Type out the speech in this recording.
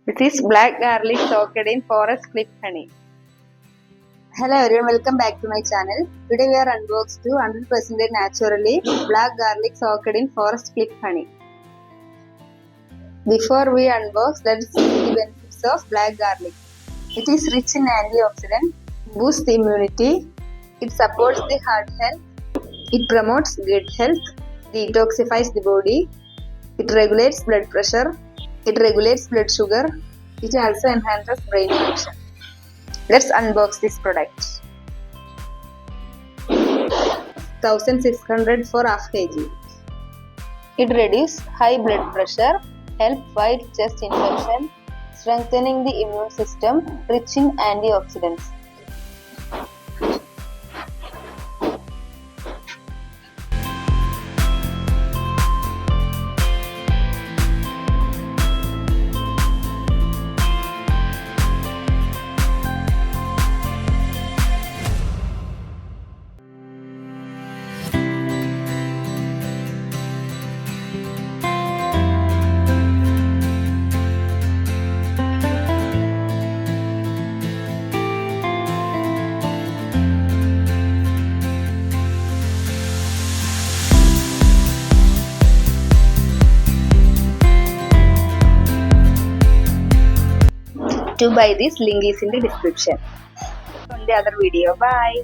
This is black garlic soaked in forest clip honey. Hello everyone, welcome back to my channel. Today we are unboxed to 100% naturally black garlic soaked in forest clip honey. Before we unbox, let's see the benefits of black garlic. It is rich in antioxidant, boosts the immunity, it supports the heart health, it promotes gut health, detoxifies the body, it regulates blood pressure, it regulates blood sugar, it also enhances brain function. Let's unbox this product. 1600 for half kg. It reduces high blood pressure, help fight chest infection, strengthening the immune system, rich in antioxidants. To buy this, link is in the description. On the other video. Bye.